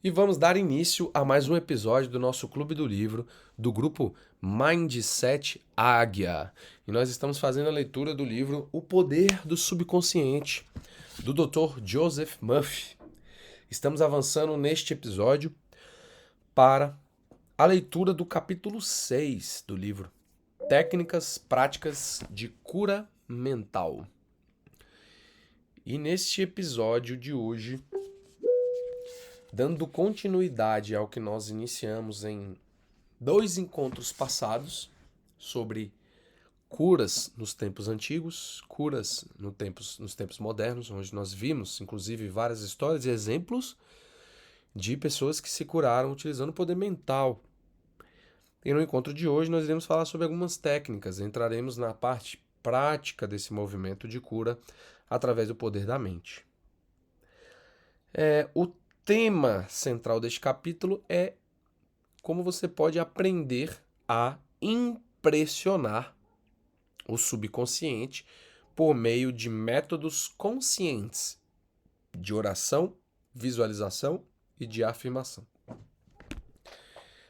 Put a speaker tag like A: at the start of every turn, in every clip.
A: E vamos dar início a mais um episódio do nosso Clube do Livro, do grupo Mindset Águia. E nós estamos fazendo a leitura do livro O Poder do Subconsciente, do Dr. Joseph Murphy. Estamos avançando neste episódio para a leitura do capítulo 6 do livro, Técnicas Práticas de Cura Mental. E neste episódio de hoje, dando continuidade ao que nós iniciamos em 2 encontros passados sobre curas nos tempos antigos, curas nos tempos modernos, onde nós vimos, inclusive, várias histórias e exemplos de pessoas que se curaram utilizando o poder mental. E no encontro de hoje nós iremos falar sobre algumas técnicas, entraremos na parte prática desse movimento de cura através do poder da mente. O tema central deste capítulo é como você pode aprender a impressionar o subconsciente por meio de métodos conscientes de oração, visualização e de afirmação.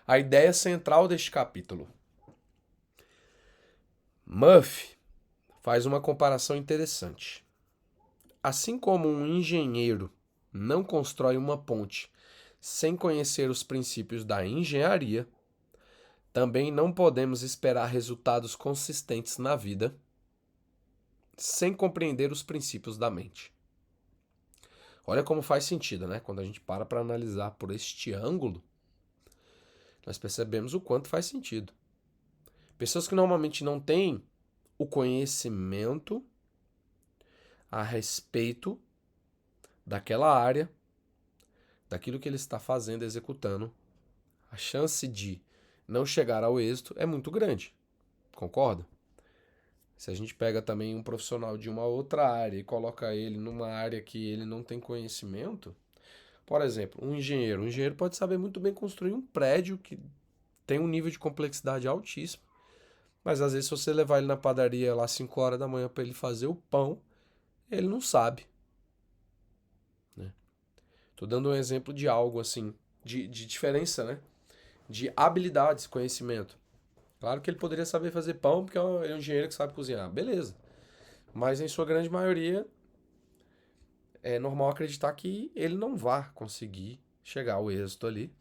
A: A ideia central deste capítulo. Murphy faz uma comparação interessante. Assim como um engenheiro não constrói uma ponte sem conhecer os princípios da engenharia, também não podemos esperar resultados consistentes na vida sem compreender os princípios da mente. Olha como faz sentido, né? Quando a gente para analisar por este ângulo, nós percebemos o quanto faz sentido. Pessoas que normalmente não têm o conhecimento a respeito daquela área, daquilo que ele está fazendo, executando, a chance de não chegar ao êxito é muito grande. Concorda? Se a gente pega também um profissional de uma outra área e coloca ele numa área que ele não tem conhecimento, por exemplo, um engenheiro pode saber muito bem construir um prédio que tem um nível de complexidade altíssimo, mas às vezes se você levar ele na padaria lá às 5 horas da manhã para ele fazer o pão, ele não sabe. Né? Tô dando um exemplo de algo assim, de diferença, né? De habilidades, conhecimento. Claro que ele poderia saber fazer pão porque ele é um engenheiro que sabe cozinhar, beleza. Mas em sua grande maioria é normal acreditar que ele não vá conseguir chegar ao êxito ali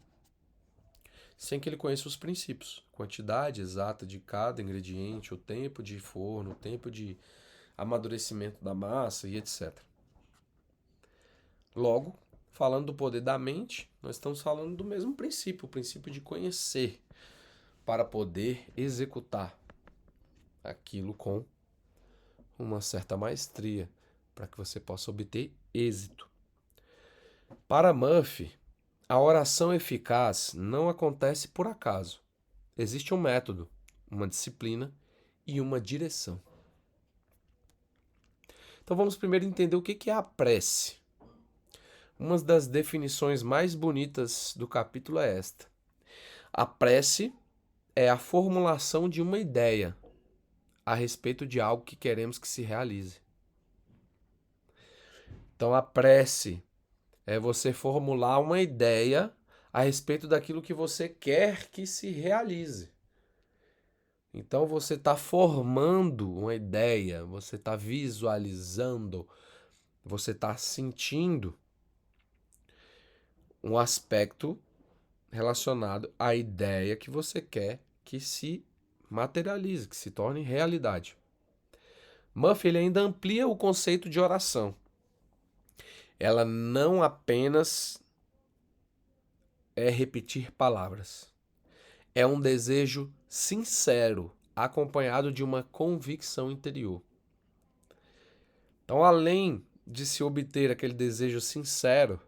A: sem que ele conheça os princípios, quantidade exata de cada ingrediente, o tempo de forno, o tempo de amadurecimento da massa e etc. Logo, falando do poder da mente, nós estamos falando do mesmo princípio, o princípio de conhecer para poder executar aquilo com uma certa maestria, para que você possa obter êxito. Para Murphy, a oração eficaz não acontece por acaso. Existe um método, uma disciplina e uma direção. Então vamos primeiro entender o que é a prece. Uma das definições mais bonitas do capítulo é esta. A prece é a formulação de uma ideia a respeito de algo que queremos que se realize. Então a prece é você formular uma ideia a respeito daquilo que você quer que se realize. Então você está formando uma ideia, você está visualizando, você está sentindo um aspecto relacionado à ideia que você quer que se materialize, que se torne realidade. Murphy ele ainda amplia o conceito de oração. Ela não apenas é repetir palavras. É um desejo sincero, acompanhado de uma convicção interior. Então, além de se obter aquele desejo sincero,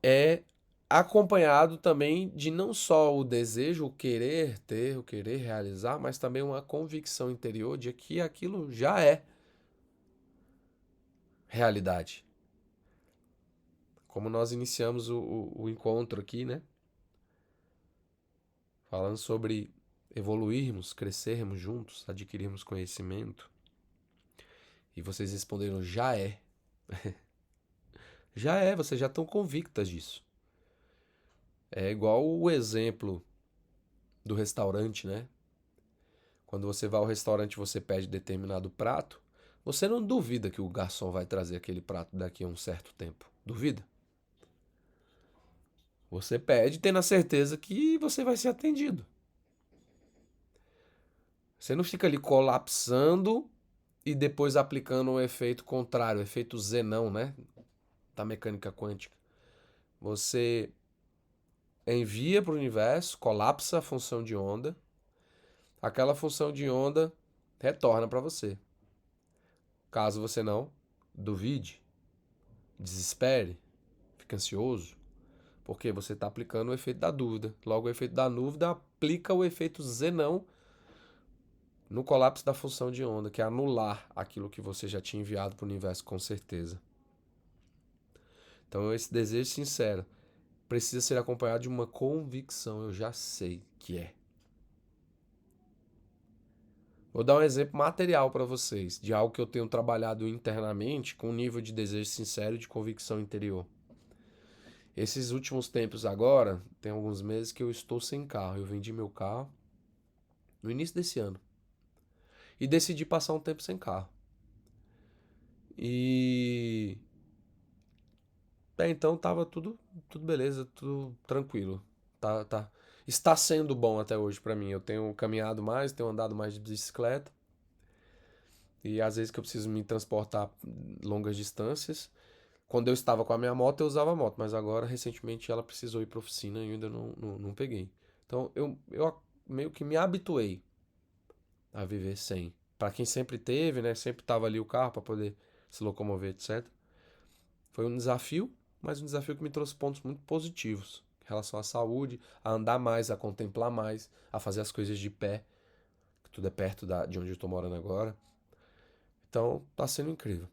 A: é acompanhado também de não só o desejo, o querer ter, o querer realizar, mas também uma convicção interior de que aquilo já é realidade. Como nós iniciamos o encontro aqui, né? Falando sobre evoluirmos, crescermos juntos, adquirirmos conhecimento. E vocês responderam, já é. Vocês já estão convictas disso. É igual o exemplo do restaurante, né? Quando você vai ao restaurante e você pede determinado prato, você não duvida que o garçom vai trazer aquele prato daqui a um certo tempo. Duvida? Você pede tendo a certeza que você vai ser atendido. Você não fica ali colapsando e depois aplicando o efeito contrário, o efeito Zenão, né? Da mecânica quântica. Você envia para o universo, colapsa a função de onda, aquela função de onda retorna para você. Caso você não duvide, desespere, fique ansioso, porque você está aplicando o efeito da dúvida. Logo, o efeito da dúvida aplica o efeito Zenão no colapso da função de onda, que é anular aquilo que você já tinha enviado para o universo com certeza. Então, esse desejo sincero precisa ser acompanhado de uma convicção. Eu já sei que é. Vou dar um exemplo material para vocês, de algo que eu tenho trabalhado internamente com um nível de desejo sincero e de convicção interior. Esses últimos tempos agora, tem alguns meses que eu estou sem carro. Eu vendi meu carro no início desse ano. E decidi passar um tempo sem carro. E então tava tudo beleza, tudo tranquilo. Tá. Está sendo bom até hoje pra mim. Eu tenho caminhado mais, tenho andado mais de bicicleta. E às vezes que eu preciso me transportar longas distâncias. Quando eu estava com a minha moto, eu usava a moto, mas agora, recentemente, ela precisou ir para oficina e eu ainda não peguei. Então, eu meio que me habituei a viver sem. Para quem sempre teve, né? Sempre tava ali o carro para poder se locomover, etc. Foi um desafio, mas um desafio que me trouxe pontos muito positivos em relação à saúde, a andar mais, a contemplar mais, a fazer as coisas de pé, que tudo é perto de onde eu tô morando agora. Então, tá sendo incrível.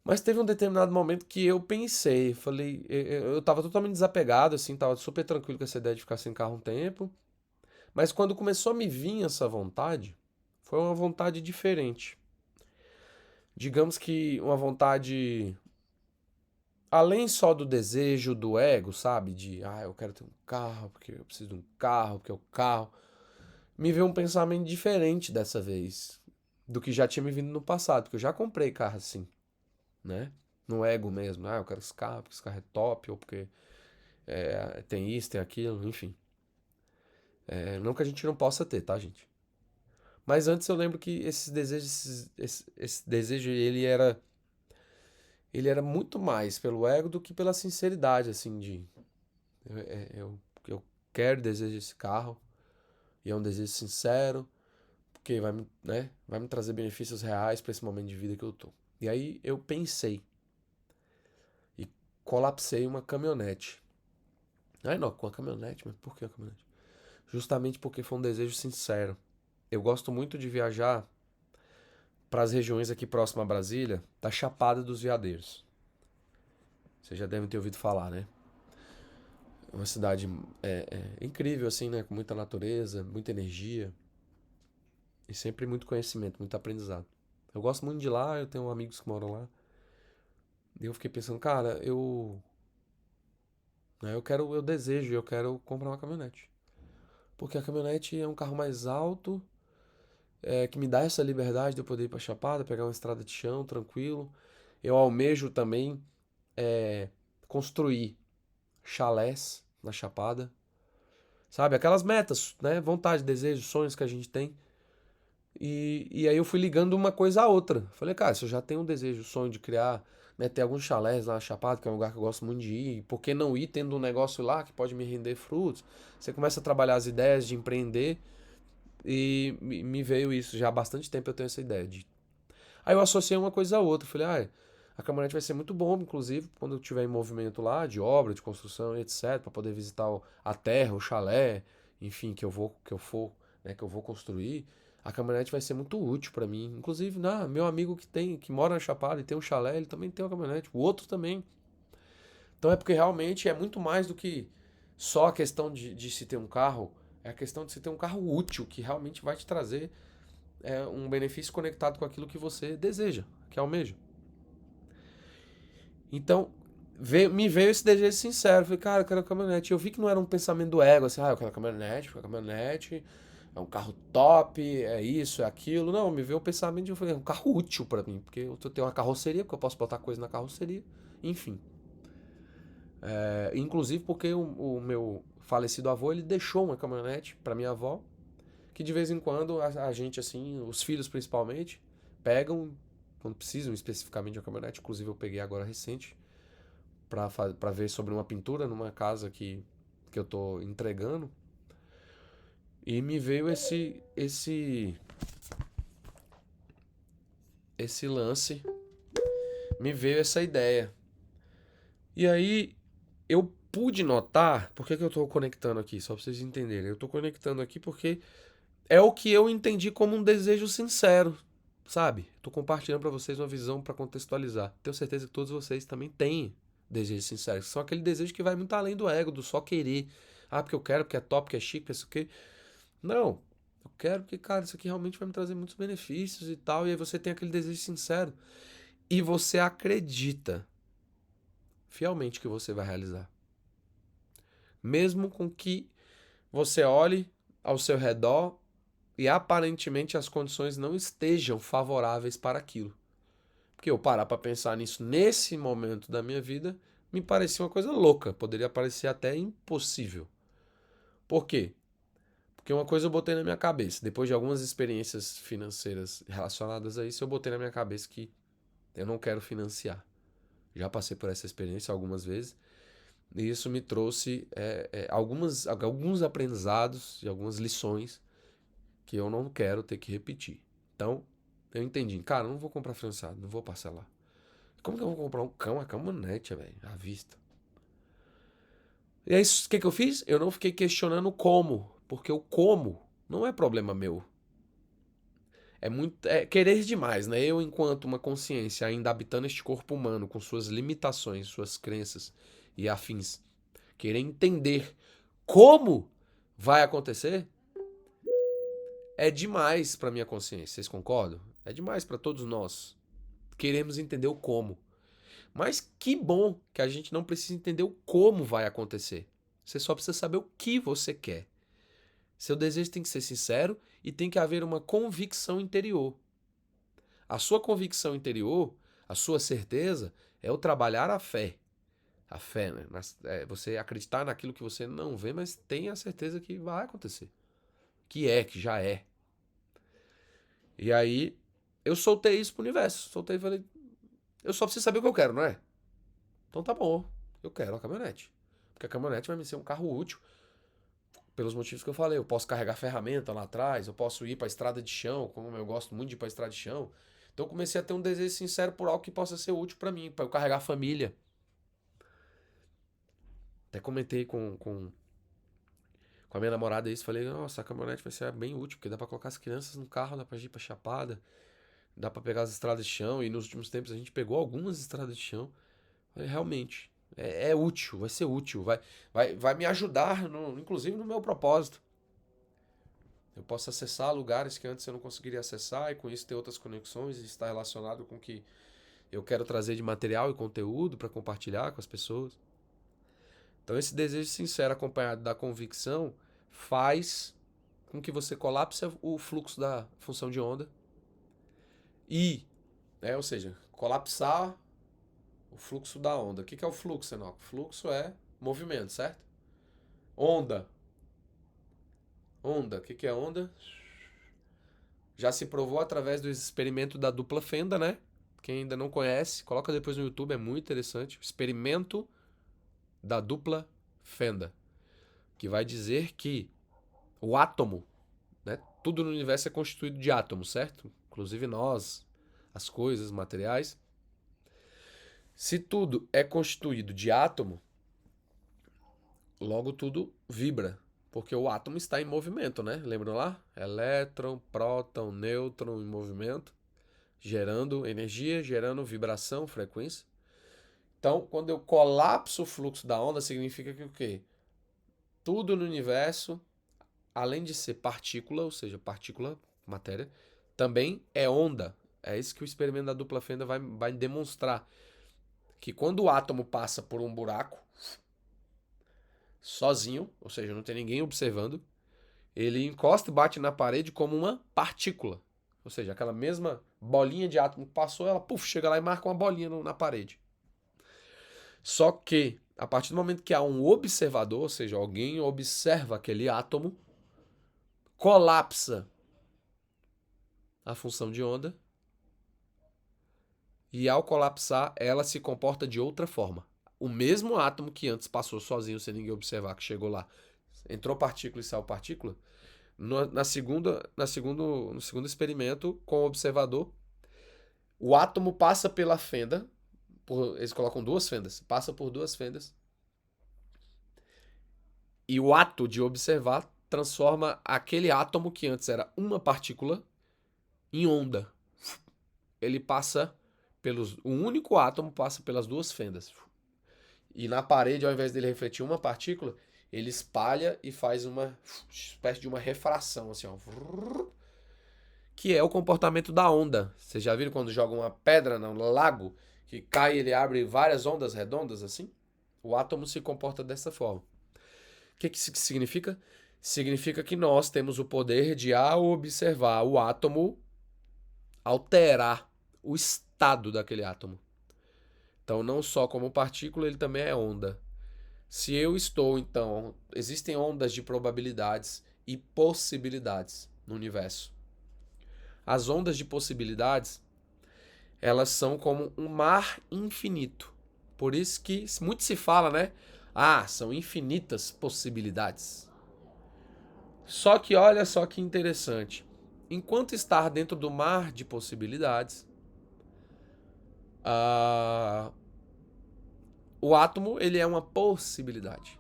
A: Mas teve um determinado momento que eu pensei, falei, eu tava totalmente desapegado, assim, tava super tranquilo com essa ideia de ficar sem carro um tempo. Mas quando começou a me vir essa vontade, foi uma vontade diferente. Digamos que uma vontade além só do desejo do ego, sabe? De, eu quero ter um carro, porque eu preciso de um carro, porque é o carro. Me veio um pensamento diferente dessa vez, do que já tinha me vindo no passado, porque eu já comprei carro assim, né? No ego mesmo, eu quero esse carro, porque esse carro é top, ou porque tem isso, tem aquilo, enfim. Não que a gente não possa ter, tá, gente? Mas antes eu lembro que esses desejos, esse desejo, ele era muito mais pelo ego do que pela sinceridade, assim, de eu quero, desejo esse carro, e é um desejo sincero, porque vai me trazer benefícios reais para esse momento de vida que eu tô. E aí eu pensei e colapsei uma caminhonete. Ai, não, com a caminhonete, mas por que a caminhonete? Justamente porque foi um desejo sincero. Eu gosto muito de viajar para as regiões aqui próximas a Brasília, da Chapada dos Veadeiros. Vocês já devem ter ouvido falar, né? É uma cidade incrível, assim, né? Com muita natureza, muita energia e sempre muito conhecimento, muito aprendizado. Eu gosto muito de lá, eu tenho amigos que moram lá. E eu fiquei pensando, cara, eu desejo, eu quero comprar uma caminhonete. Porque a caminhonete é um carro mais alto, que me dá essa liberdade de eu poder ir pra Chapada, pegar uma estrada de chão, tranquilo. Eu almejo também construir chalés na Chapada. Sabe? Aquelas metas, né? Vontade, desejos, sonhos que a gente tem. E aí eu fui ligando uma coisa à outra. Falei, cara, se eu já tenho um desejo, sonho de criar, né, ter alguns chalés lá na Chapada, que é um lugar que eu gosto muito de ir, por que não ir tendo um negócio lá que pode me render frutos? Você começa a trabalhar as ideias de empreender e me veio isso. Já há bastante tempo eu tenho essa ideia de. Aí eu associei uma coisa à outra. Falei, a caminhonete vai ser muito bom, inclusive, quando eu estiver em movimento lá, de obra, de construção, etc, para poder visitar a terra, o chalé, enfim, que eu vou construir. A caminhonete vai ser muito útil para mim. Inclusive, meu amigo que mora na Chapada e tem um chalé, ele também tem uma caminhonete. O outro também. Então é porque realmente é muito mais do que só a questão de se ter um carro. É a questão de se ter um carro útil, que realmente vai te trazer um benefício conectado com aquilo que você deseja, que almeja. Então, me veio esse desejo sincero. Falei, cara, eu quero uma caminhonete. Eu vi que não era um pensamento do ego, assim, eu quero uma caminhonete, é um carro top, é isso, é aquilo. Não, me veio o pensamento de é um carro útil pra mim, porque eu tenho uma carroceria, porque eu posso botar coisa na carroceria, enfim. Inclusive porque o meu falecido avô, ele deixou uma caminhonete pra minha avó, que de vez em quando a gente, assim, os filhos principalmente, pegam, quando precisam especificamente de uma caminhonete. Inclusive eu peguei agora recente, para ver sobre uma pintura numa casa que eu tô entregando. E me veio esse lance, me veio essa ideia. E aí eu pude notar, por que que eu tô conectando aqui? Só pra vocês entenderem. Eu tô conectando aqui porque é o que eu entendi como um desejo sincero, sabe? Tô compartilhando para vocês uma visão para contextualizar. Tenho certeza que todos vocês também têm desejos sinceros, que são aquele desejo que vai muito além do ego, do só querer. Ah, porque eu quero, porque é top, porque é chique, porque é isso aqui. Não, eu quero porque, cara, isso aqui realmente vai me trazer muitos benefícios e tal. E aí você tem aquele desejo sincero. E você acredita fielmente que você vai realizar. Mesmo com que você olhe ao seu redor e aparentemente as condições não estejam favoráveis para aquilo. Porque eu parar para pensar nisso nesse momento da minha vida me parecia uma coisa louca, poderia parecer até impossível. Por quê? Porque uma coisa eu botei na minha cabeça, depois de algumas experiências financeiras relacionadas a isso, eu botei na minha cabeça que eu não quero financiar. Já passei por essa experiência algumas vezes e isso me trouxe alguns aprendizados e algumas lições que eu não quero ter que repetir. Então, eu entendi. Cara, eu não vou comprar financiado, não vou parcelar. Como que eu vou comprar uma caminhonete, velho, à vista? E aí, o que que eu fiz? Eu não fiquei questionando como, porque o como não é problema meu. É querer demais, né? Eu, enquanto uma consciência ainda habitando este corpo humano, com suas limitações, suas crenças e afins, querer entender como vai acontecer, é demais para minha consciência. Vocês concordam? É demais para todos nós. Queremos entender o como. Mas que bom que a gente não precisa entender o como vai acontecer. Você só precisa saber o que você quer. Seu desejo tem que ser sincero e tem que haver uma convicção interior. A sua convicção interior, a sua certeza, é o trabalhar a fé. A fé, né? É você acreditar naquilo que você não vê, mas tem a certeza que vai acontecer. Que já é. E aí, eu soltei isso pro universo. Soltei e falei, eu só preciso saber o que eu quero, não é? Então tá bom, eu quero a caminhonete. Porque a caminhonete vai me ser um carro útil, pelos motivos que eu falei. Eu posso carregar ferramenta lá atrás, eu posso ir para a estrada de chão, como eu gosto muito de ir para a estrada de chão. Então eu comecei a ter um desejo sincero por algo que possa ser útil para mim, para eu carregar a família. Até comentei com a minha namorada isso, falei, nossa, a caminhonete vai ser bem útil, porque dá para colocar as crianças no carro, dá para ir para Chapada, dá para pegar as estradas de chão, e nos últimos tempos a gente pegou algumas estradas de chão. Falei, realmente, é útil, vai ser útil, vai me ajudar, inclusive no meu propósito. Eu posso acessar lugares que antes eu não conseguiria acessar e com isso ter outras conexões e estar relacionado com o que eu quero trazer de material e conteúdo para compartilhar com as pessoas. Então esse desejo sincero acompanhado da convicção faz com que você colapse o fluxo da função de onda e, ou seja, colapsar o fluxo da onda. O que é o fluxo, Enoch? Fluxo é movimento, certo? Onda. Onda. O que é onda? Já se provou através do experimento da dupla fenda, né? Quem ainda não conhece, coloca depois no YouTube, é muito interessante. O experimento da dupla fenda, que vai dizer que o átomo, né? Tudo no universo é constituído de átomos, certo? Inclusive nós, as coisas, materiais. Se tudo é constituído de átomo, logo tudo vibra, porque o átomo está em movimento, né? Lembram lá? Elétron, próton, nêutron em movimento, gerando energia, gerando vibração, frequência. Então, quando eu colapso o fluxo da onda, significa que o quê? Tudo no universo, além de ser partícula, ou seja, partícula, matéria, também é onda. É isso que o experimento da dupla fenda vai demonstrar. que quando o átomo passa por um buraco, sozinho, ou seja, não tem ninguém observando, ele encosta e bate na parede como uma partícula. Ou seja, aquela mesma bolinha de átomo que passou, ela chega lá e marca uma bolinha na parede. Só que, a partir do momento que há um observador, ou seja, alguém observa aquele átomo, colapsa a função de onda, e ao colapsar, ela se comporta de outra forma. O mesmo átomo que antes passou sozinho, sem ninguém observar, que chegou lá, entrou partícula e saiu partícula, no segundo experimento, com o observador, o átomo passa pela fenda, eles colocam duas fendas, passa por duas fendas, e o ato de observar transforma aquele átomo que antes era uma partícula em onda. Ele passa o único átomo passa pelas duas fendas. E na parede, ao invés dele refletir uma partícula, ele espalha e faz uma espécie de uma refração, assim, ó, que é o comportamento da onda. Vocês já viram quando jogam uma pedra no lago, que cai e ele abre várias ondas redondas assim? O átomo se comporta dessa forma. O que isso significa? Significa que nós temos o poder de, ao observar o átomo, alterar o estado daquele átomo. Então, não só como partícula, ele também é onda. Se eu estou, então, existem ondas de probabilidades e possibilidades no universo. As ondas de possibilidades, elas são como um mar infinito. Por isso que muito se fala, né? Ah, são infinitas possibilidades. Só que olha só que interessante. Enquanto estar dentro do mar de possibilidades, o átomo ele é uma possibilidade.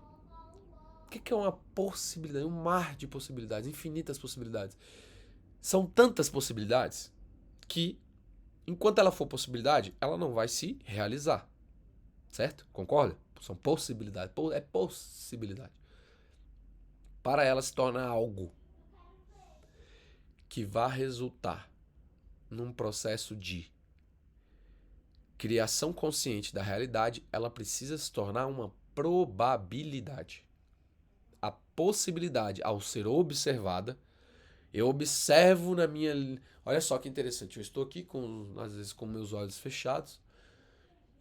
A: O que é uma possibilidade? Um mar de possibilidades, infinitas possibilidades. São tantas possibilidades que, enquanto ela for possibilidade, ela não vai se realizar. Certo? Concorda? São possibilidades. É possibilidade. Para ela se tornar algo que vá resultar num processo de criação consciente da realidade, ela precisa se tornar uma probabilidade. A possibilidade, ao ser observada, eu observo na minha... Olha só que interessante, eu estou aqui, às vezes com meus olhos fechados,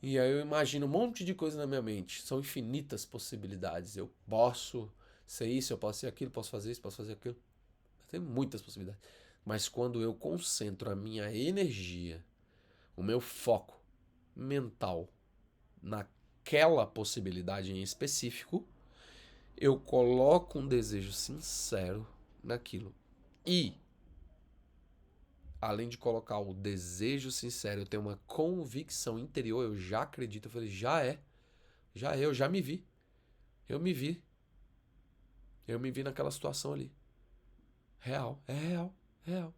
A: e aí eu imagino um monte de coisa na minha mente. São infinitas possibilidades. Eu posso ser isso, eu posso ser aquilo, posso fazer isso, posso fazer aquilo. Tem muitas possibilidades. Mas quando eu concentro a minha energia, o meu foco mental naquela possibilidade em específico, eu coloco um desejo sincero naquilo. E, além de colocar o desejo sincero, eu tenho uma convicção interior, eu já acredito, eu falei, eu já me vi. Eu me vi. Eu me vi naquela situação ali. Real, é real, é real.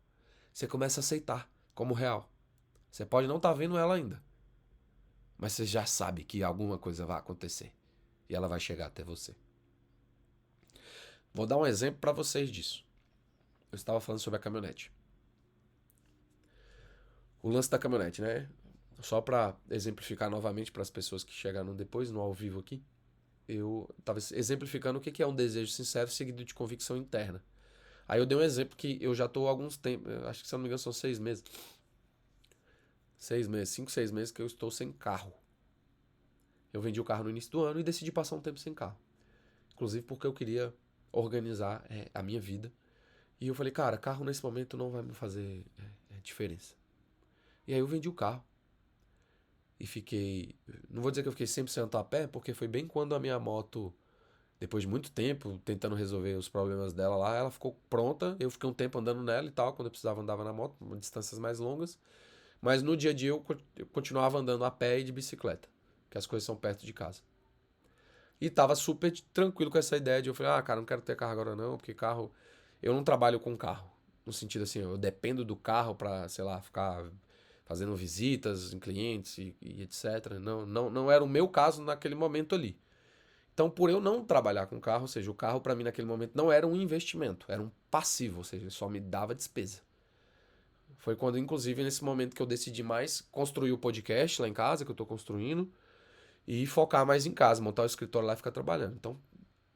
A: Você começa a aceitar como real. Você pode não estar vendo ela ainda, mas você já sabe que alguma coisa vai acontecer e ela vai chegar até você. Vou dar um exemplo para vocês disso. Eu estava falando sobre a caminhonete. O lance da caminhonete, né? Só para exemplificar novamente para as pessoas que chegaram depois, no ao vivo aqui, eu estava exemplificando o que é um desejo sincero seguido de convicção interna. Aí eu dei um exemplo que eu já estou há alguns tempos, acho que se eu não me engano são 6 meses. 6 meses, 5, 6 meses que eu estou sem carro. Eu vendi o carro no início do ano e decidi passar um tempo sem carro. Inclusive porque eu queria organizar a minha vida. E eu falei, cara, carro nesse momento não vai me fazer diferença. E aí eu vendi o carro. E fiquei... Não vou dizer que eu fiquei 100% a pé, porque foi bem quando a minha moto, depois de muito tempo, tentando resolver os problemas dela lá, ela ficou pronta. Eu fiquei um tempo andando nela e tal, quando eu precisava andava na moto, distâncias mais longas. Mas no dia a dia eu continuava andando a pé e de bicicleta, que as coisas são perto de casa. E tava super tranquilo com essa ideia de eu falei, cara, não quero ter carro agora não, porque carro... Eu não trabalho com carro. No sentido assim, eu dependo do carro pra, sei lá, ficar fazendo visitas em clientes e etc. Não era o meu caso naquele momento ali. Então, por eu não trabalhar com carro, ou seja, o carro pra mim naquele momento não era um investimento, era um passivo, ou seja, ele só me dava despesa. Foi quando, inclusive, nesse momento que eu decidi mais construir o podcast lá em casa, que eu tô construindo. e focar mais em casa, montar o escritório lá e ficar trabalhando. Então,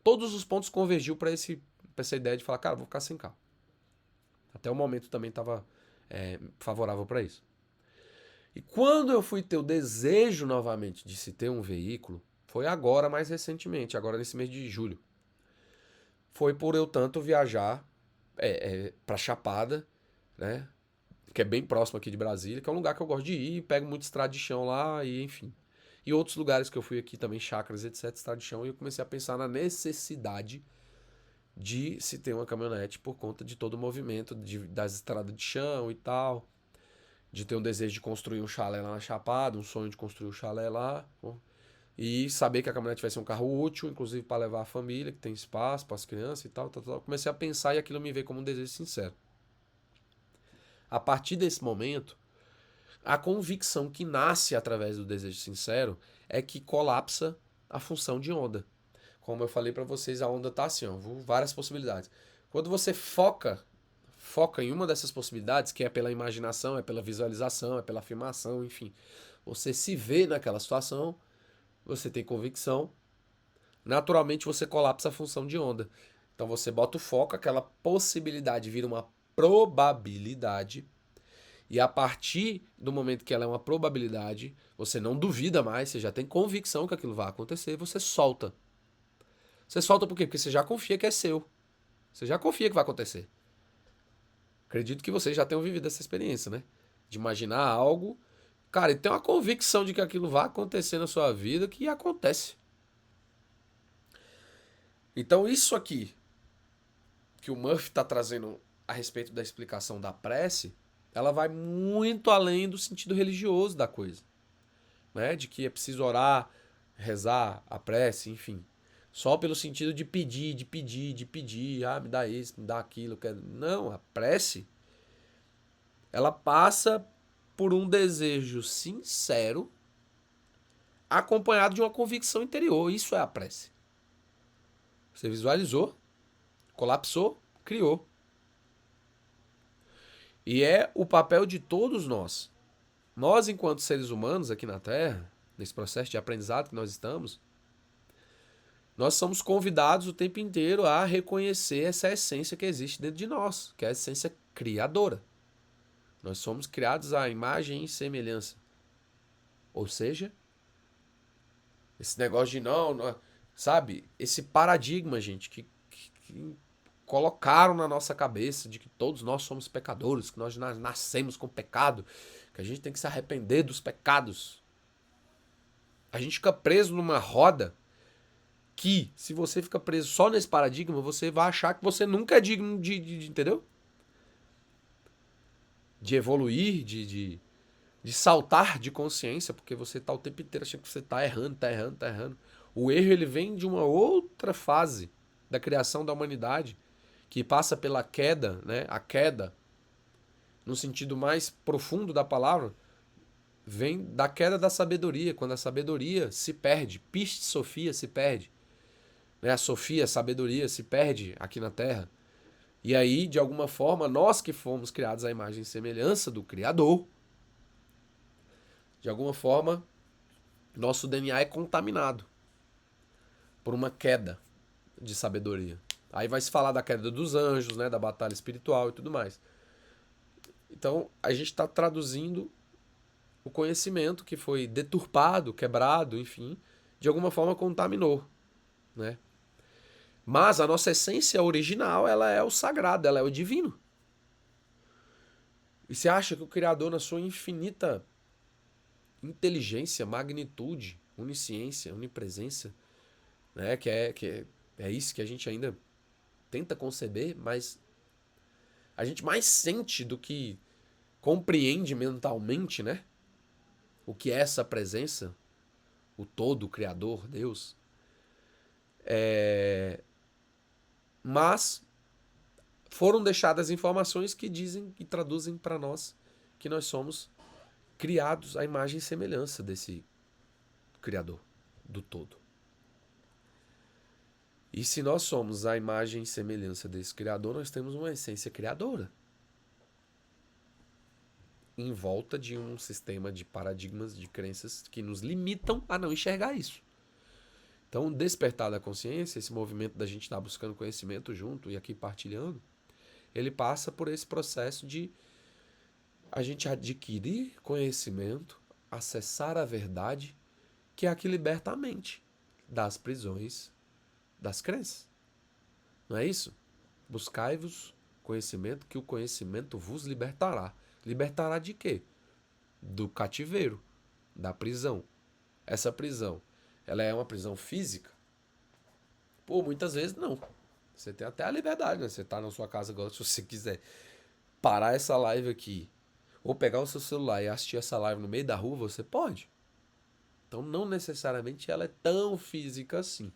A: todos os pontos convergiu para essa ideia de falar, cara, vou ficar sem carro. Até o momento também estava favorável para isso. E quando eu fui ter o desejo novamente de se ter um veículo, foi agora, mais recentemente, agora nesse mês de julho. Foi por eu tanto viajar para Chapada, né? Que é bem próximo aqui de Brasília, que é um lugar que eu gosto de ir, pego muito estrada de chão lá e enfim. E outros lugares que eu fui aqui também, chácaras, etc, estrada de chão, e eu comecei a pensar na necessidade de se ter uma caminhonete por conta de todo o movimento das estradas de chão e tal, de ter um desejo de construir um chalé lá na Chapada, um sonho de construir um chalé lá, e saber que a caminhonete vai ser um carro útil, inclusive para levar a família, que tem espaço para as crianças e tal, tal, tal. Comecei a pensar e aquilo me veio como um desejo sincero. A partir desse momento, a convicção que nasce através do desejo sincero é que colapsa a função de onda. Como eu falei para vocês, a onda está assim, ó, várias possibilidades. Quando você foca em uma dessas possibilidades, que é pela imaginação, é pela visualização, é pela afirmação, enfim, você se vê naquela situação, você tem convicção, naturalmente você colapsa a função de onda. Então você bota o foco, aquela possibilidade vira uma probabilidade. E a partir do momento que ela é uma probabilidade, você não duvida mais, você já tem convicção que aquilo vai acontecer, você solta. Você solta por quê? Porque você já confia que é seu. Você já confia que vai acontecer. Acredito que vocês já tenham vivido essa experiência, né? De imaginar algo, cara, e ter uma convicção de que aquilo vai acontecer na sua vida, que acontece. Então isso aqui que o Murphy está trazendo a respeito da explicação da prece, ela vai muito além do sentido religioso da coisa, né? De que é preciso orar, rezar, a prece, enfim. Só pelo sentido de pedir, me dá isso, me dá aquilo. Não, a prece, ela passa por um desejo sincero, acompanhado de uma convicção interior. Isso é a prece. Você visualizou, colapsou, criou. E é o papel de todos nós. Nós, enquanto seres humanos aqui na Terra, nesse processo de aprendizado que nós estamos, nós somos convidados o tempo inteiro a reconhecer essa essência que existe dentro de nós, que é a essência criadora. Nós somos criados à imagem e semelhança. Ou seja, esse negócio de não, sabe? Esse paradigma, gente, que colocaram na nossa cabeça de que todos nós somos pecadores, que nós nascemos com pecado, que a gente tem que se arrepender dos pecados. A gente fica preso numa roda que, se você fica preso só nesse paradigma, você vai achar que você nunca é digno de entendeu? De evoluir, de saltar de consciência, porque você tá o tempo inteiro achando que você tá errando, tá errando, tá errando. O erro, ele vem de uma outra fase da criação da humanidade, que passa pela queda, né? A queda, no sentido mais profundo da palavra, vem da queda da sabedoria, quando a sabedoria se perde, Piste Sofia se perde, né? A Sofia, a sabedoria se perde aqui na Terra. E aí, de alguma forma, nós que fomos criados à imagem e semelhança do Criador, de alguma forma, nosso DNA é contaminado por uma queda de sabedoria. Aí vai se falar da queda dos anjos, né, da batalha espiritual e tudo mais. Então, a gente está traduzindo o conhecimento que foi deturpado, quebrado, enfim, de alguma forma contaminou, né? Mas a nossa essência original, ela é o sagrado, ela é o divino. E você acha que o Criador, na sua infinita inteligência, magnitude, onisciência, onipresença, né, é isso que a gente ainda tenta conceber, mas a gente mais sente do que compreende mentalmente, né? O que é essa presença, o todo, o Criador, Deus. Mas foram deixadas informações que dizem e traduzem para nós que nós somos criados à imagem e semelhança desse Criador, do todo. E se nós somos a imagem e semelhança desse Criador, nós temos uma essência criadora. em volta de um sistema de paradigmas, de crenças que nos limitam a não enxergar isso. Então, o despertar da consciência, esse movimento da gente estar buscando conhecimento junto e aqui partilhando, ele passa por esse processo de a gente adquirir conhecimento, acessar a verdade, que é a que liberta a mente das prisões das crenças. Não é isso? Buscai-vos conhecimento, que o conhecimento vos libertará. Libertará de quê? Do cativeiro, da prisão. Essa prisão, ela é uma prisão física? Pô, muitas vezes não. Você tem até a liberdade, né? Você tá na sua casa agora, se você quiser parar essa live aqui, ou pegar o seu celular e assistir essa live no meio da rua, você pode. Então, não necessariamente ela é tão física assim.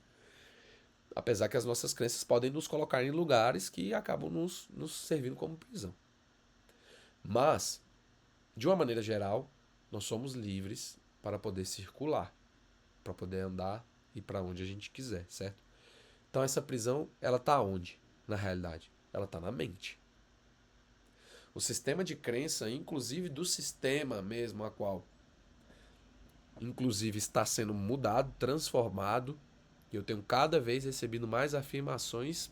A: Apesar que as nossas crenças podem nos colocar em lugares que acabam nos servindo como prisão. Mas, de uma maneira geral, nós somos livres para poder circular, para poder andar e para onde a gente quiser, certo? Então essa prisão, ela está onde, na realidade? Ela está na mente. O sistema de crença, inclusive do sistema mesmo a qual, inclusive, está sendo mudado, transformado, e eu tenho cada vez recebido mais afirmações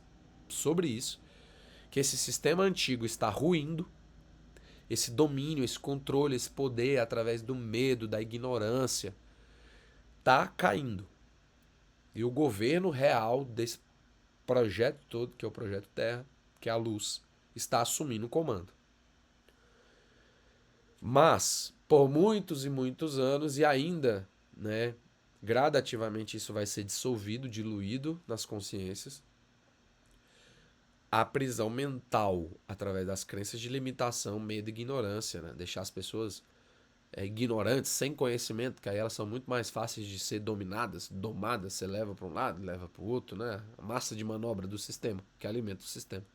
A: sobre isso, que esse sistema antigo está ruindo, esse domínio, esse controle, esse poder através do medo, da ignorância, está caindo. E o governo real desse projeto todo, que é o Projeto Terra, que é a luz, está assumindo o comando. Mas, por muitos e muitos anos, e ainda, né, gradativamente isso vai ser dissolvido, diluído nas consciências, a prisão mental, através das crenças de limitação, medo e ignorância, né? Deixar as pessoas ignorantes, sem conhecimento, que aí elas são muito mais fáceis de ser dominadas, domadas, você leva para um lado, leva para o outro, né? A massa de manobra do sistema, que alimenta o sistema.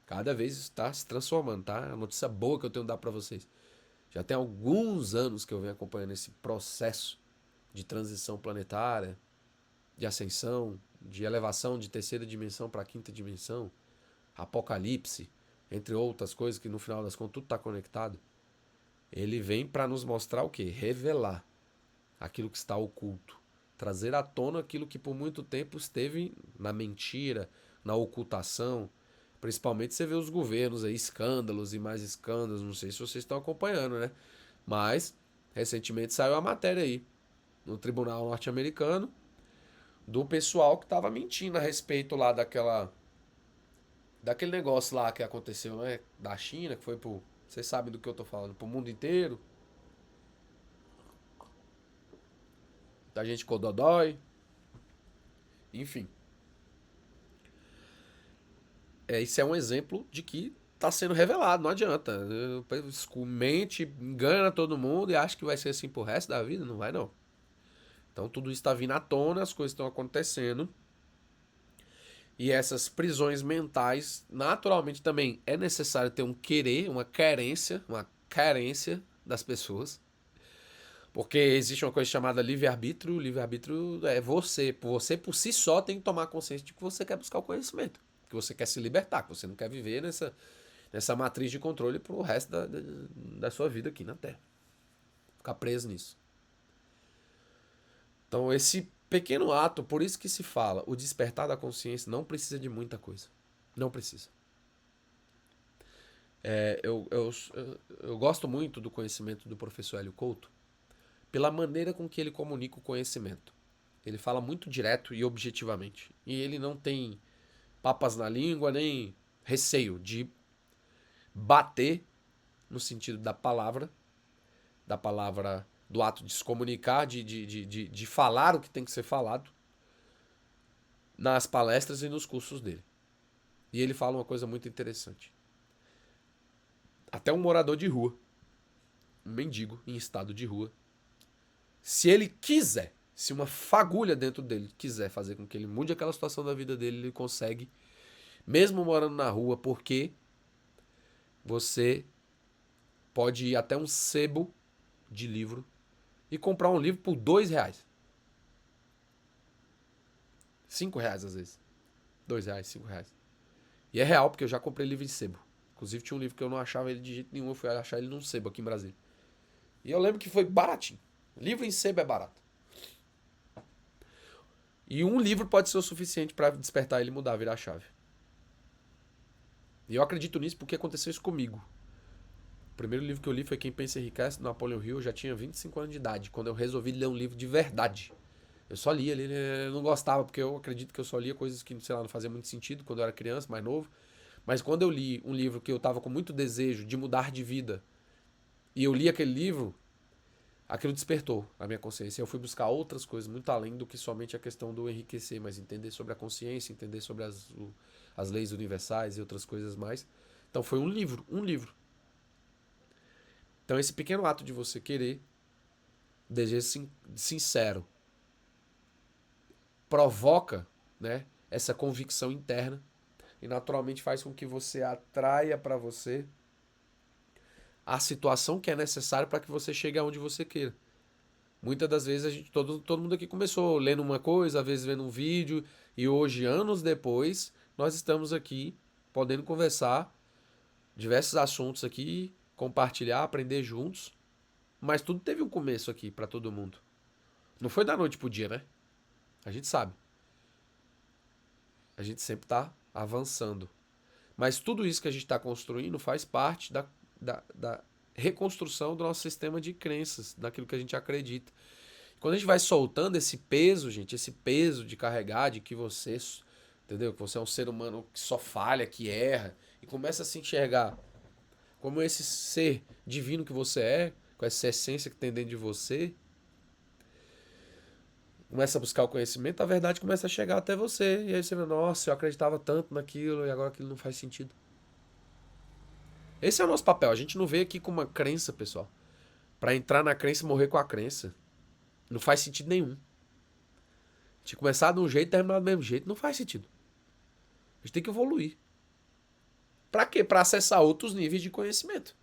A: Cada vez está se transformando, tá? A notícia boa que eu tenho a dar para vocês. Já tem alguns anos que eu venho acompanhando esse processo de transição planetária, de ascensão, de elevação de terceira dimensão para quinta dimensão, apocalipse, entre outras coisas que no final das contas tudo está conectado. Ele vem para nos mostrar o quê? Revelar aquilo que está oculto. Trazer à tona aquilo que por muito tempo esteve na mentira, na ocultação. Principalmente você vê os governos aí, escândalos e mais escândalos, não sei se vocês estão acompanhando, né? Mas, recentemente saiu a matéria aí, no tribunal norte-americano, do pessoal que estava mentindo a respeito lá daquele negócio lá que aconteceu, né? Da China, que foi pro... Vocês sabem do que eu tô falando, pro mundo inteiro. Da gente com o Dodói. Enfim. Isso é um exemplo de que está sendo revelado, não adianta. Mente, engana todo mundo e acha que vai ser assim pro resto da vida, não vai não. Então tudo isso está vindo à tona, as coisas estão acontecendo. E essas prisões mentais, naturalmente também é necessário ter um querer, uma carência das pessoas. Porque existe uma coisa chamada livre-arbítrio. Livre-arbítrio é você. Você por si só tem que tomar consciência de que você quer buscar o conhecimento. Que você quer se libertar, que você não quer viver nessa matriz de controle pro resto da sua vida aqui na Terra. Ficar preso nisso. Então esse pequeno ato, por isso que se fala, o despertar da consciência não precisa de muita coisa. Não precisa. Eu gosto muito do conhecimento do professor Hélio Couto pela maneira com que ele comunica o conhecimento. Ele fala muito direto e objetivamente. E ele não tem papas na língua, nem receio de bater no sentido da palavra do ato de se comunicar, de falar o que tem que ser falado nas palestras e nos cursos dele. E ele fala uma coisa muito interessante. Até um morador de rua, um mendigo em estado de rua, se ele quiser, se uma fagulha dentro dele quiser fazer com que ele mude aquela situação da vida dele, ele consegue, mesmo morando na rua, porque você pode ir até um sebo de livro e comprar um livro por R$2. R$5 às vezes. R$2, R$5. E é real, porque eu já comprei livro em sebo. Inclusive tinha um livro que eu não achava ele de jeito nenhum, eu fui achar ele num sebo aqui em Brasília. E eu lembro que foi baratinho. Livro em sebo é barato. E um livro pode ser o suficiente para despertar ele e mudar, virar a chave. E eu acredito nisso porque aconteceu isso comigo. O primeiro livro que eu li foi Quem Pensa Enriquece, do Napoleon Hill. Eu já tinha 25 anos de idade, quando eu resolvi ler um livro de verdade. Eu só lia ali, eu não gostava, porque eu acredito que eu só lia coisas que, sei lá, não faziam muito sentido quando eu era criança, mais novo. Mas quando eu li um livro que eu estava com muito desejo de mudar de vida, e eu li aquele livro, aquilo despertou a minha consciência. Eu fui buscar outras coisas, muito além do que somente a questão do enriquecer, mas entender sobre a consciência, entender sobre as leis universais e outras coisas mais. Então foi um livro, um livro. Então esse pequeno ato de você querer, desejo sincero, provoca, né, essa convicção interna e naturalmente faz com que você atraia para você a situação que é necessária para que você chegue aonde você queira. Muitas das vezes todo mundo aqui começou lendo uma coisa, às vezes vendo um vídeo, e hoje, anos depois, nós estamos aqui podendo conversar diversos assuntos aqui, compartilhar, aprender juntos. Mas tudo teve um começo aqui para todo mundo. Não foi da noite pro dia, né? A gente sabe. A gente sempre tá avançando. Mas tudo isso que a gente está construindo faz parte da reconstrução do nosso sistema de crenças, daquilo que a gente acredita. Quando a gente vai soltando esse peso, gente, esse peso de carregar, de que você, entendeu? Que você é um ser humano que só falha, que erra, e começa a se enxergar como esse ser divino que você é, com essa essência que tem dentro de você, começa a buscar o conhecimento, a verdade começa a chegar até você. E aí você vê, nossa, eu acreditava tanto naquilo e agora aquilo não faz sentido. Esse é o nosso papel. A gente não veio aqui com uma crença, pessoal, pra entrar na crença e morrer com a crença. Não faz sentido nenhum. A gente começar de um jeito e terminar do mesmo jeito. Não faz sentido. A gente tem que evoluir. Pra quê? Pra acessar outros níveis de conhecimento.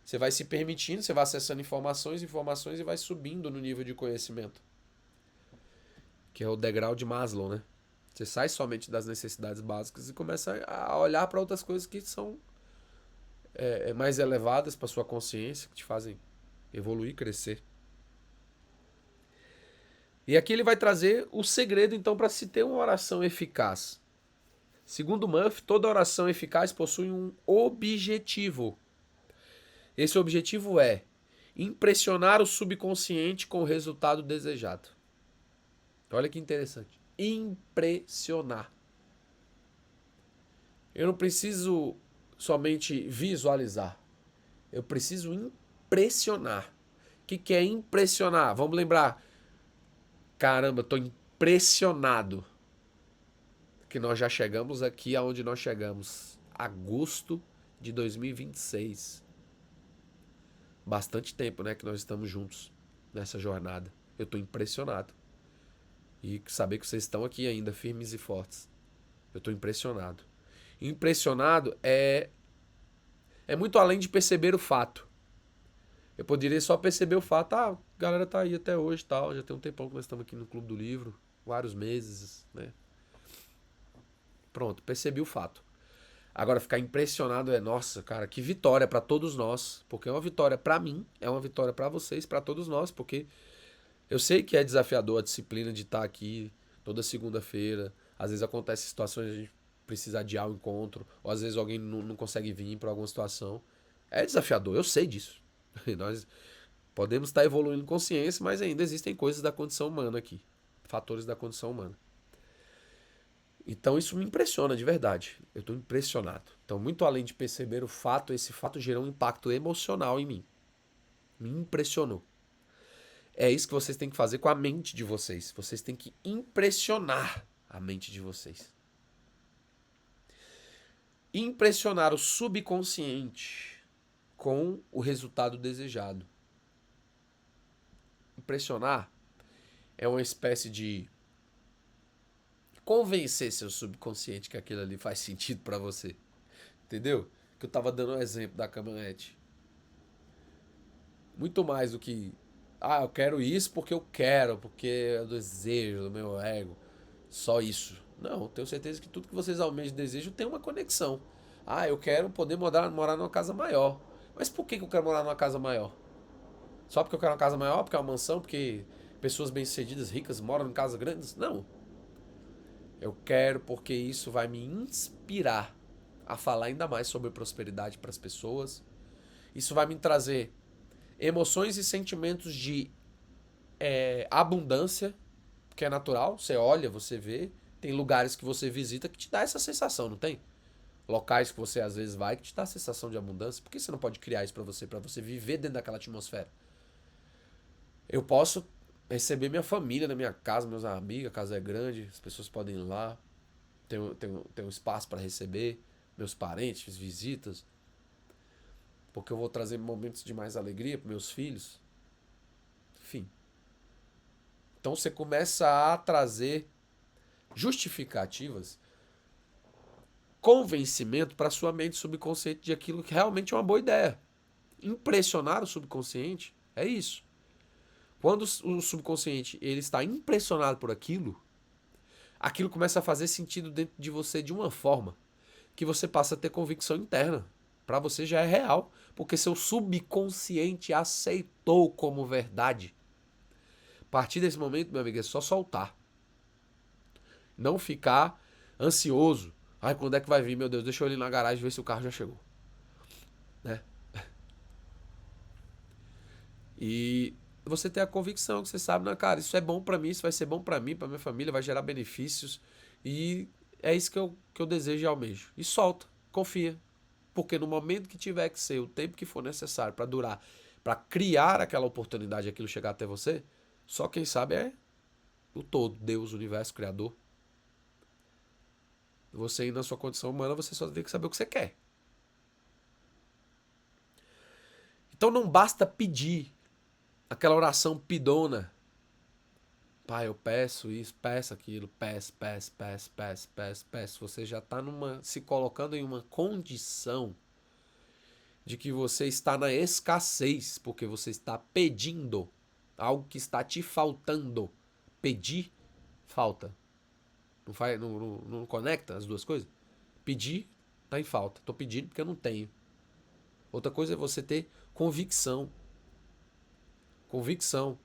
A: Você vai se permitindo, você vai acessando informações e vai subindo no nível de conhecimento. Que é o degrau de Maslow, né? Você sai somente das necessidades básicas e começa a olhar para outras coisas que são mais elevadas para sua consciência, que te fazem evoluir, crescer. E aqui ele vai trazer o segredo, então, para se ter uma oração eficaz. Segundo Murphy, toda oração eficaz possui um objetivo. Esse objetivo é impressionar o subconsciente com o resultado desejado. Olha que interessante. Impressionar. Eu não preciso somente visualizar. Eu preciso impressionar. O que é impressionar? Vamos lembrar. Caramba, estou impressionado que nós já chegamos aqui aonde nós chegamos. Agosto de 2026. Bastante tempo, né, que nós estamos juntos nessa jornada. Eu estou impressionado. E saber que vocês estão aqui ainda, firmes e fortes. Eu estou impressionado. Impressionado é muito além de perceber o fato. Eu poderia só perceber o fato, a galera tá aí até hoje, tal, já tem um tempão que nós estamos aqui no Clube do Livro, vários meses, né? Pronto, percebi o fato. Agora ficar impressionado nossa, cara, que vitória para todos nós, porque é uma vitória para mim, é uma vitória para vocês, para todos nós, porque eu sei que é desafiador a disciplina de estar aqui toda segunda-feira. Às vezes acontece situações de a gente precisar adiar o encontro, ou às vezes alguém não consegue vir por alguma situação. É desafiador, eu sei disso. Nós podemos estar evoluindo em consciência, mas ainda existem coisas da condição humana aqui, fatores da condição humana. Então isso me impressiona de verdade. Eu estou impressionado. Então, muito além de perceber o fato, esse fato gerou um impacto emocional em mim. Me impressionou. É isso que vocês têm que fazer com a mente de vocês. Vocês têm que impressionar a mente de vocês. Impressionar o subconsciente com o resultado desejado. Impressionar é uma espécie de convencer seu subconsciente que aquilo ali faz sentido pra você. Entendeu? Que eu tava dando um exemplo da caminhonete. Muito mais do que eu quero isso porque é o desejo do meu ego. Só isso. Não, tenho certeza que tudo que vocês almejam e desejam tem uma conexão. Ah, eu quero poder morar numa casa maior. Mas por que eu quero morar numa casa maior? Só porque eu quero uma casa maior, porque é uma mansão, porque pessoas bem-sucedidas, ricas, moram em casas grandes? Não. Eu quero porque isso vai me inspirar a falar ainda mais sobre prosperidade para as pessoas. Isso vai me trazer emoções e sentimentos de abundância, que é natural. Você olha, você vê. Tem lugares que você visita que te dá essa sensação, não tem? Locais que você às vezes vai que te dá a sensação de abundância. Por que você não pode criar isso para você viver dentro daquela atmosfera? Eu posso receber minha família na minha casa, meus amigos, a casa é grande, as pessoas podem ir lá, tem um espaço para receber meus parentes, visitas, porque eu vou trazer momentos de mais alegria para meus filhos. Enfim. Então você começa a trazer justificativas, convencimento para sua mente subconsciente de aquilo que realmente é uma boa ideia. Impressionar o subconsciente é isso. Quando o subconsciente ele está impressionado por aquilo, aquilo começa a fazer sentido dentro de você de uma forma que você passa a ter convicção interna. Para você já é real, porque seu subconsciente aceitou como verdade. A partir desse momento, meu amigo, é só soltar. Não ficar ansioso. Ai, quando é que vai vir? Meu Deus, deixa eu ir na garagem ver se o carro já chegou. Né? E você tem a convicção que você sabe, né, cara, isso é bom pra mim, isso vai ser bom pra mim, pra minha família, vai gerar benefícios. E é isso que eu desejo e almejo. E solta, confia. Porque no momento que tiver que ser, o tempo que for necessário pra durar, pra criar aquela oportunidade, aquilo chegar até você, só quem sabe é o todo, Deus, o universo, o Criador. Você indo na sua condição humana, você só tem que saber o que você quer. Então não basta pedir aquela oração pidona. Pai, eu peço isso, peço aquilo, peço, peço, peço, peço, peço, peço. Você já está se colocando em uma condição de que você está na escassez, porque você está pedindo algo que está te faltando. Pedir, falta. Não conecta as duas coisas? Pedir, tá em falta. Estou pedindo porque eu não tenho. Outra coisa é você ter convicção. Convicção.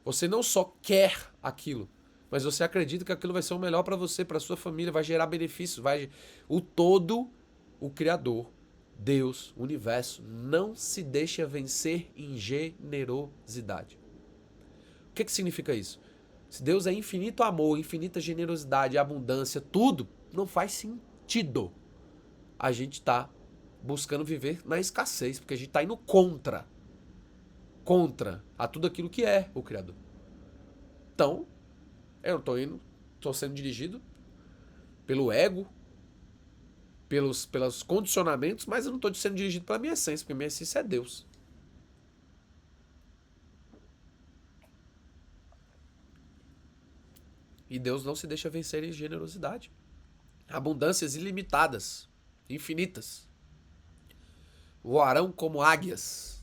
A: Você não só quer aquilo, mas você acredita que aquilo vai ser o melhor para você, para sua família, vai gerar benefícios, o todo, o criador, Deus, o universo não se deixa vencer em generosidade. O que significa isso? Se Deus é infinito amor, infinita generosidade, abundância, tudo, não faz sentido a gente tá buscando viver na escassez, porque a gente tá indo contra a tudo aquilo que é o Criador. Então, eu tô sendo dirigido pelo ego, pelos condicionamentos, mas eu não estou sendo dirigido pela minha essência, porque minha essência é Deus. E Deus não se deixa vencer em generosidade. Abundâncias ilimitadas, infinitas. Voarão como águias.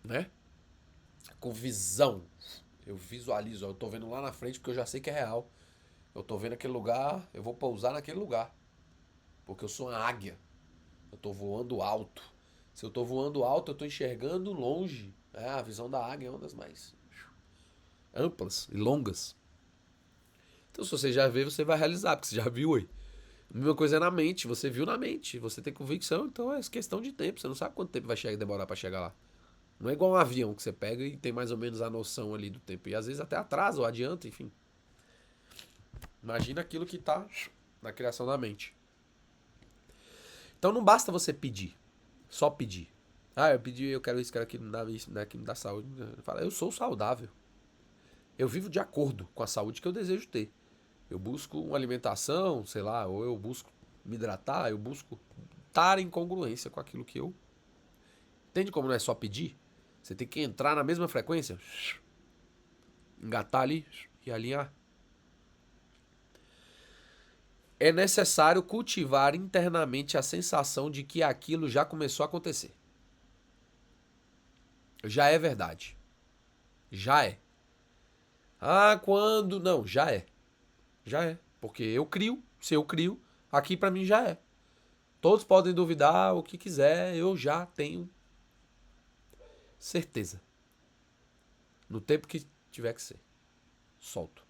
A: Né? Com visão. Eu visualizo, eu tô vendo lá na frente porque eu já sei que é real. Eu tô vendo aquele lugar, eu vou pousar naquele lugar. Porque eu sou uma águia. Eu tô voando alto. Se eu tô voando alto, eu tô enxergando longe. A visão da águia é uma das mais amplas e longas. Então, se você já vê, você vai realizar, porque você já viu aí. A mesma coisa é na mente, você viu na mente, você tem convicção, então é questão de tempo. Você não sabe quanto tempo vai demorar para chegar lá. Não é igual um avião que você pega e tem mais ou menos a noção ali do tempo. E às vezes até atrasa ou adianta, enfim. Imagina aquilo que tá na criação da mente. Então não basta você pedir. Só pedir. Ah, eu pedi, eu quero isso, quero aquilo, me dá isso, me dá aquilo, me dá saúde. Fala, eu sou saudável. Eu vivo de acordo com a saúde que eu desejo ter. Eu busco uma alimentação, sei lá, ou eu busco me hidratar, eu busco estar em congruência com aquilo que eu... Entende como não é só pedir? Você tem que entrar na mesma frequência, engatar ali e alinhar. É necessário cultivar internamente a sensação de que aquilo já começou a acontecer. Já é verdade. Já é. Ah, quando? Não, já é. Já é. Porque eu crio, se eu crio, Aqui para mim já é. Todos podem duvidar o que quiser, eu já tenho certeza. No tempo que tiver que ser. Solto.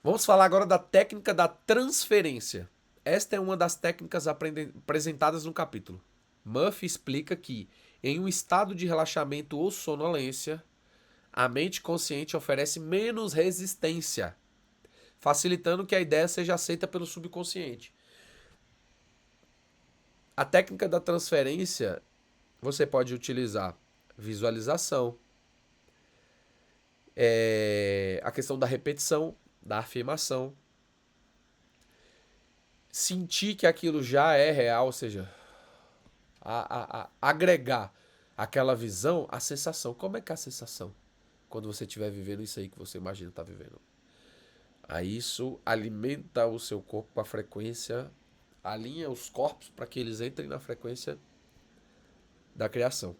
A: Vamos falar agora da técnica da transferência. Esta é uma das técnicas apresentadas no capítulo. Murphy explica que, em um estado de relaxamento ou sonolência, a mente consciente oferece menos resistência, facilitando que a ideia seja aceita pelo subconsciente. A técnica da transferência, você pode utilizar visualização, a questão da repetição, da afirmação, sentir que aquilo já é real, ou seja, agregar aquela visão à sensação. Como é que é a sensação quando você estiver vivendo isso aí que você imagina estar vivendo? Aí isso alimenta o seu corpo com a frequência, alinha os corpos para que eles entrem na frequência da criação.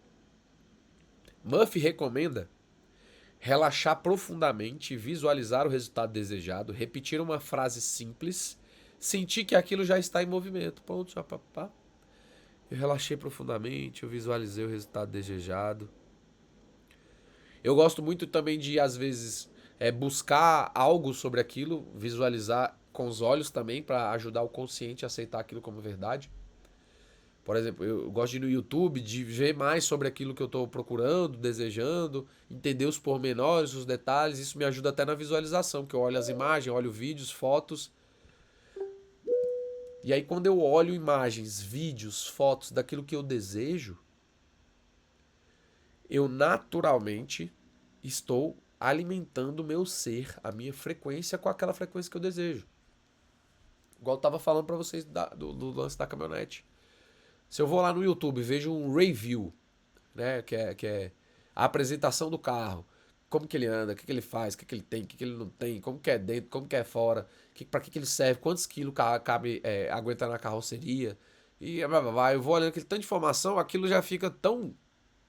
A: Murphy recomenda relaxar profundamente, visualizar o resultado desejado, repetir uma frase simples, sentir que aquilo já está em movimento. Ponto, eu relaxei profundamente, eu visualizei o resultado desejado. Eu gosto muito também de, às vezes, buscar algo sobre aquilo, visualizar com os olhos também, para ajudar o consciente a aceitar aquilo como verdade. Por exemplo, eu gosto de ir no YouTube, de ver mais sobre aquilo que eu estou procurando, desejando, entender os pormenores, os detalhes. Isso me ajuda até na visualização, que eu olho as imagens, olho vídeos, fotos. E aí quando eu olho imagens, vídeos, fotos daquilo que eu desejo, eu naturalmente estou alimentando o meu ser, a minha frequência com aquela frequência que eu desejo. Igual eu estava falando para vocês do lance da caminhonete. Se eu vou lá no YouTube e vejo um review, né, que é a apresentação do carro, como que ele anda, o que ele faz, o que ele tem, o que ele não tem, como que é dentro, como que é fora, para que ele serve, quantos quilos cabe aguenta na carroceria, e eu vou olhando aquele tanto de informação, aquilo já fica tão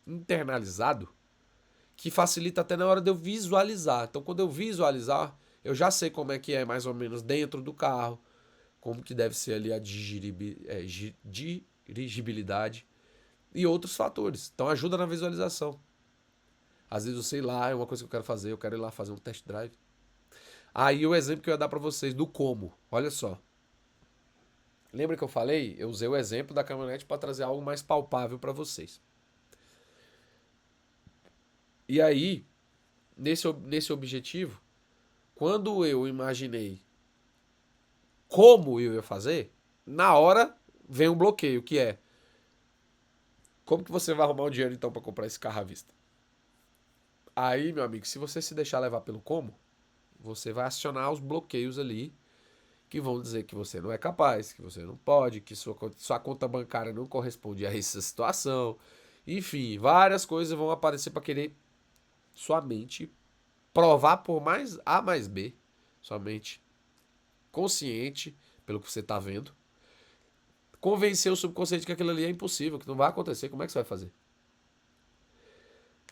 A: internalizado que facilita até na hora de eu visualizar. Então, quando eu visualizar, eu já sei como é que é mais ou menos dentro do carro, como que deve ser ali a dirigibilidade e outros fatores. Então, ajuda na visualização. Às vezes eu sei lá, é uma coisa que eu quero fazer, eu quero ir lá fazer um test drive. Aí o exemplo que eu ia dar para vocês do como. Olha só. Lembra que eu falei? Eu usei o exemplo da caminhonete para trazer algo mais palpável para vocês. E aí, nesse objetivo, quando eu imaginei como eu ia fazer, na hora vem um bloqueio, que é: como que você vai arrumar o dinheiro então para comprar esse carro à vista? Aí, meu amigo, se você se deixar levar pelo como, você vai acionar os bloqueios ali que vão dizer que você não é capaz, que você não pode, que sua conta bancária não corresponde a essa situação. Enfim, várias coisas vão aparecer para querer sua mente provar por mais A mais B, sua mente consciente pelo que você está vendo, convencer o subconsciente que aquilo ali é impossível, que não vai acontecer. Como é que você vai fazer?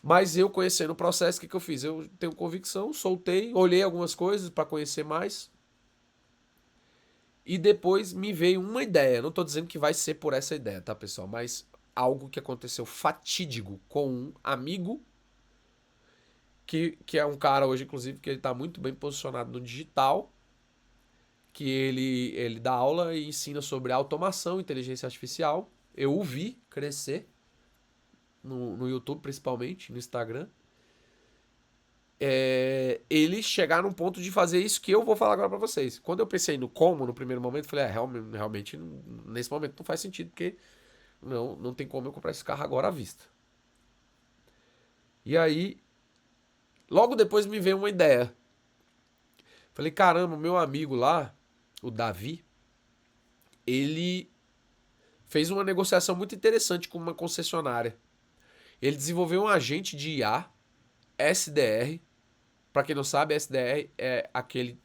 A: Mas eu, conhecendo o processo, o que eu fiz? Eu tenho convicção, soltei, olhei algumas coisas para conhecer mais e depois me veio uma ideia. Não estou dizendo que vai ser por essa ideia, tá, pessoal? Mas algo que aconteceu fatídico com um amigo que é um cara hoje, inclusive, que ele está muito bem posicionado no digital, que ele dá aula e ensina sobre automação, inteligência artificial. Eu o vi crescer no YouTube, principalmente, no Instagram. Ele chegar num ponto de fazer isso que eu vou falar agora pra vocês. Quando eu pensei no como, no primeiro momento, eu falei, realmente, nesse momento não faz sentido, porque não tem como eu comprar esse carro agora à vista. E aí, logo depois me veio uma ideia. Falei, caramba, meu amigo lá, o Davi, ele fez uma negociação muito interessante com uma concessionária. Ele desenvolveu um agente de IA, SDR. Para quem não sabe, SDR é aquele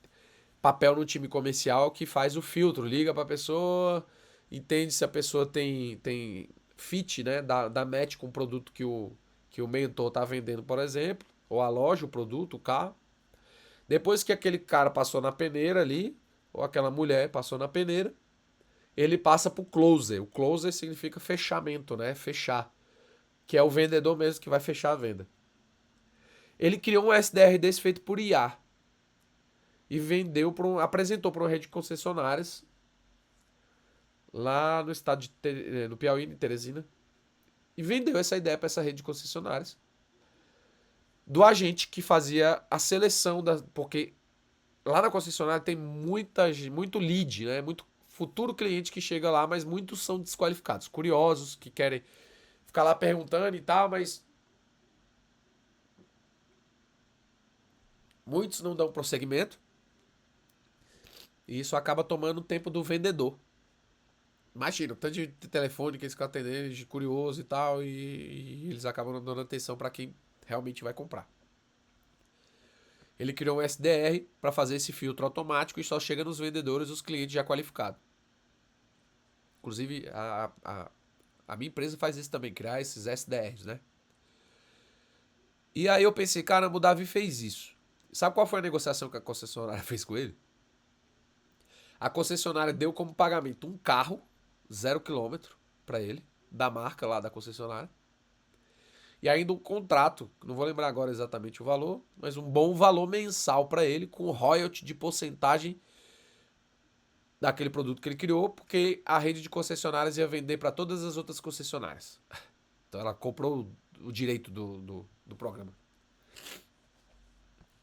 A: papel no time comercial que faz o filtro, liga para a pessoa, entende se a pessoa tem fit, né, dá match com o produto que o mentor tá vendendo, por exemplo, ou a loja, o produto, o carro. Depois que aquele cara passou na peneira ali, ou aquela mulher passou na peneira, ele passa para o closer. O closer significa fechamento, né? Fechar. Que é o vendedor mesmo que vai fechar a venda. Ele criou um SDR desse feito por IA e apresentou para uma rede de concessionárias lá no estado no Piauí, em Teresina, e vendeu essa ideia para essa rede de concessionárias do agente que fazia a seleção porque lá na concessionária tem muito lead, né? Muito futuro cliente que chega lá, mas muitos são desqualificados, curiosos que querem ficar lá perguntando e tal, mas muitos não dão prosseguimento e isso acaba tomando o tempo do vendedor. Imagina, o tanto de telefone que eles ficam atendendo, de curioso e tal, e eles acabam não dando atenção para quem realmente vai comprar. Ele criou um SDR para fazer esse filtro automático e só chega nos vendedores os clientes já qualificados. Inclusive, a minha empresa faz isso também, criar esses SDRs, né? E aí eu pensei, caramba, o Davi fez isso. Sabe qual foi a negociação que a concessionária fez com ele? A concessionária deu como pagamento um carro, 0 km, para ele, da marca lá da concessionária. E ainda um contrato, não vou lembrar agora exatamente o valor, mas um bom valor mensal para ele, com royalty de porcentagem daquele produto que ele criou, porque a rede de concessionárias ia vender para todas as outras concessionárias. Então ela comprou o direito do programa.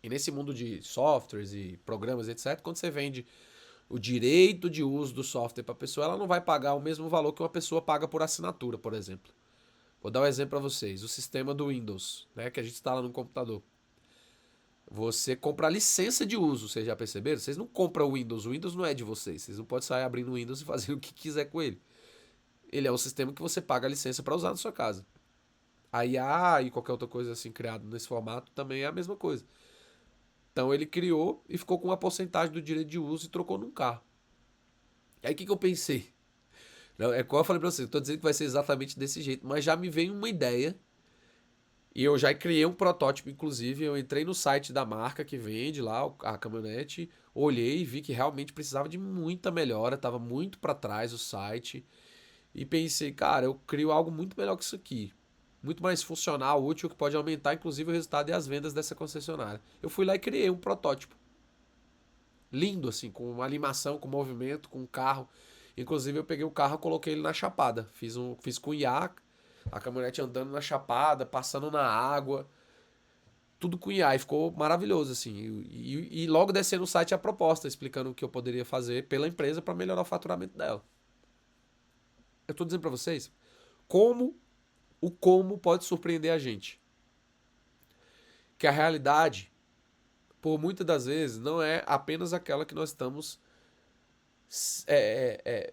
A: E nesse mundo de softwares e programas, etc., quando você vende o direito de uso do software para a pessoa, ela não vai pagar o mesmo valor que uma pessoa paga por assinatura, por exemplo. Vou dar um exemplo para vocês. O sistema do Windows, né, que a gente instala no computador. Você compra a licença de uso, vocês já perceberam? Vocês não compram o Windows não é de vocês. Vocês não podem sair abrindo o Windows e fazer o que quiser com ele. Ele é um sistema que você paga a licença para usar na sua casa. A IA e qualquer outra coisa assim criada nesse formato também é a mesma coisa. Então ele criou e ficou com uma porcentagem do direito de uso e trocou num carro. Aí o que eu pensei? Não, é como eu falei pra vocês, eu tô dizendo que vai ser exatamente desse jeito, mas já me veio uma ideia e eu já criei um protótipo, inclusive, eu entrei no site da marca que vende lá a caminhonete, olhei e vi que realmente precisava de muita melhora, tava muito para trás o site e pensei, cara, eu crio algo muito melhor que isso aqui. Muito mais funcional, útil, que pode aumentar inclusive o resultado e as vendas dessa concessionária. Eu fui lá e criei um protótipo. Lindo, assim, com uma animação, com movimento, com um carro. Inclusive eu peguei o carro e coloquei ele na chapada. Fiz com IA, a caminhonete andando na chapada, passando na água. Tudo com IA e ficou maravilhoso, assim. E logo descendo no site a proposta, explicando o que eu poderia fazer pela empresa para melhorar o faturamento dela. Eu tô dizendo para vocês como pode surpreender a gente. Que a realidade, por muitas das vezes, não é apenas aquela que nós estamos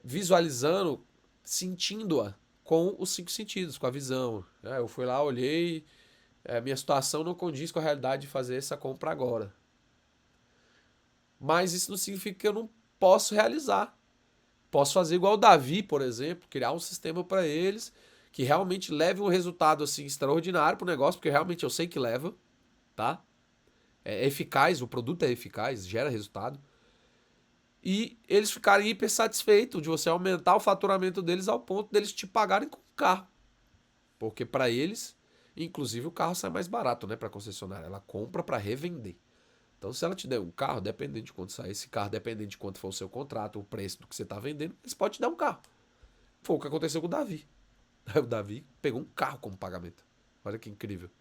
A: visualizando, sentindo-a com os 5 sentidos, com a visão. Eu fui lá, olhei, minha situação não condiz com a realidade de fazer essa compra agora. Mas isso não significa que eu não posso realizar. Posso fazer igual o Davi, por exemplo, criar um sistema para eles que realmente leve um resultado assim extraordinário para o negócio, porque realmente eu sei que leva, tá? É eficaz, o produto é eficaz, gera resultado. E eles ficarem hiper satisfeitos de você aumentar o faturamento deles ao ponto deles te pagarem com o carro. Porque para eles, inclusive o carro sai mais barato, né, para a concessionária. Ela compra para revender. Então se ela te der um carro, dependendo de quanto sair esse carro, dependendo de quanto for o seu contrato, o preço do que você está vendendo, eles podem te dar um carro. Foi o que aconteceu com o Davi. O Davi pegou um carro como pagamento. Olha que incrível.